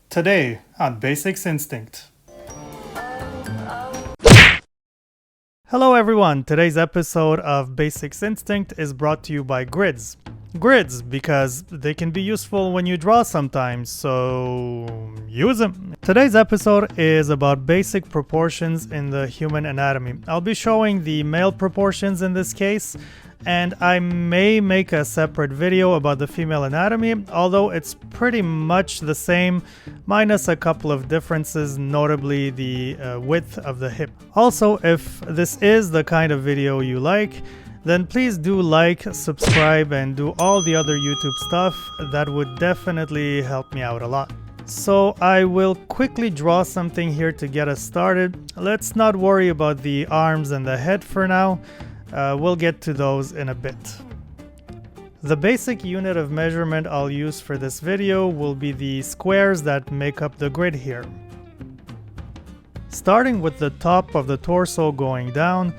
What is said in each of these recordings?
Today on Basics Instinct. Hello everyone, today's episode of Basics Instinct is brought to you by grids. Grids, because they can be useful when you draw sometimes, so use them. Today's episode is about basic proportions in the human anatomy. I'll be showing the male proportions in this case, and I may make a separate video about the female anatomy, although it's pretty much the same, minus a couple of differences, notably the width of the hip. Also, if this is the kind of video you like, then please do like, subscribe, and do all the other YouTube stuff. That would definitely help me out a lot. So I will quickly draw something here to get us started. Let's not worry about the arms and the head for now. We'll get to those in a bit. The basic unit of measurement I'll use for this video will be the squares that make up the grid here. Starting with the top of the torso going down,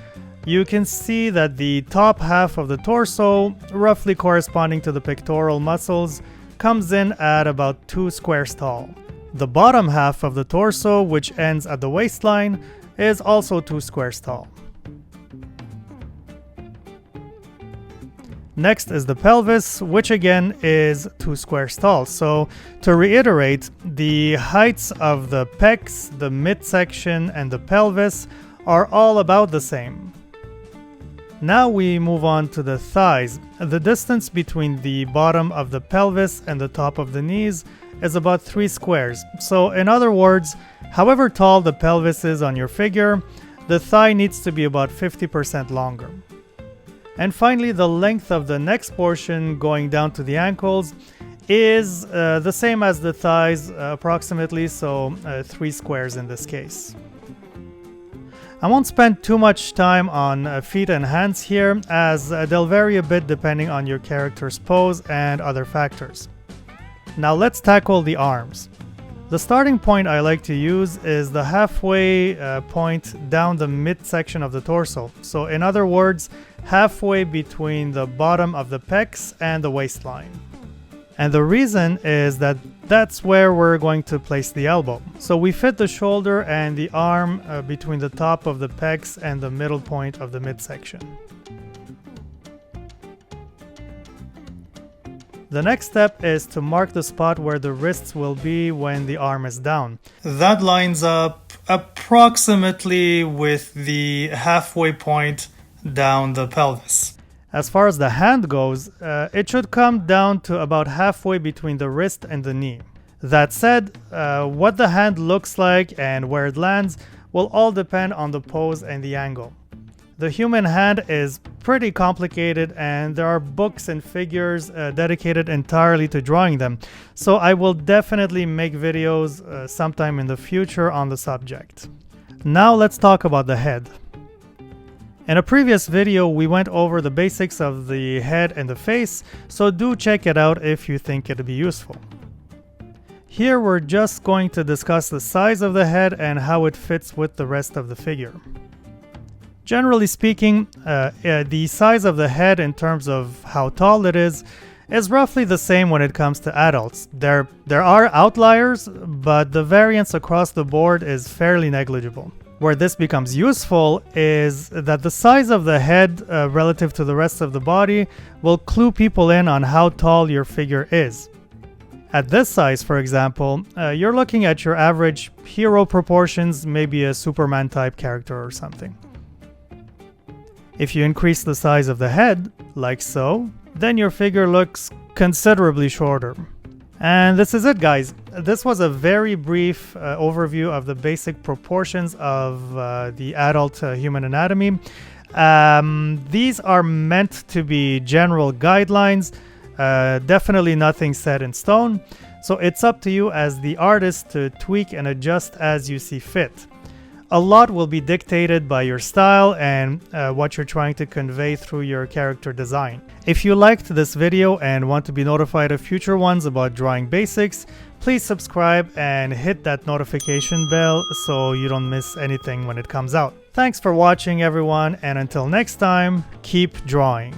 you can see that the top half of the torso, roughly corresponding to the pectoral muscles, comes in at about 2 squares tall. The bottom half of the torso, which ends at the waistline, is also 2 squares tall. Next is the pelvis, which again is 2 squares tall. So to reiterate, the heights of the pecs, the midsection, and the pelvis are all about the same. Now we move on to the thighs. The distance between the bottom of the pelvis and the top of the knees is about 3 squares. So in other words, however tall the pelvis is on your figure, the thigh needs to be about 50% longer. And finally, the length of the next portion going down to the ankles is the same as the thighs approximately, so 3 squares in this case. I won't spend too much time on feet and hands here, as they'll vary a bit depending on your character's pose and other factors. Now let's tackle the arms. The starting point I like to use is the halfway point down the midsection of the torso. So in other words, halfway between the bottom of the pecs and the waistline. And the reason is that that's where we're going to place the elbow. So we fit the shoulder and the arm between the top of the pecs and the middle point of the midsection. The next step is to mark the spot where the wrists will be when the arm is down. That lines up approximately with the halfway point down the pelvis. As far as the hand goes, it should come down to about halfway between the wrist and the knee. That said, what the hand looks like and where it lands will all depend on the pose and the angle. The human hand is pretty complicated, and there are books and figures dedicated entirely to drawing them, so I will definitely make videos sometime in the future on the subject. Now let's talk about the head. In a previous video, we went over the basics of the head and the face, so do check it out if you think it'd be useful. Here we're just going to discuss the size of the head and how it fits with the rest of the figure. Generally speaking, the size of the head in terms of how tall it is roughly the same when it comes to adults. There are outliers, but the variance across the board is fairly negligible. Where this becomes useful is that the size of the head relative to the rest of the body will clue people in on how tall your figure is. At this size, for example, you're looking at your average hero proportions, maybe a Superman type character or something. If you increase the size of the head, like so, then your figure looks considerably shorter. And this is it, guys. This was a very brief overview of the basic proportions of the adult human anatomy. These are meant to be general guidelines, definitely nothing set in stone. So it's up to you as the artist to tweak and adjust as you see fit. A lot will be dictated by your style and what you're trying to convey through your character design. If you liked this video and want to be notified of future ones about drawing basics, please subscribe and hit that notification bell so you don't miss anything when it comes out. Thanks for watching, everyone, and until next time, keep drawing.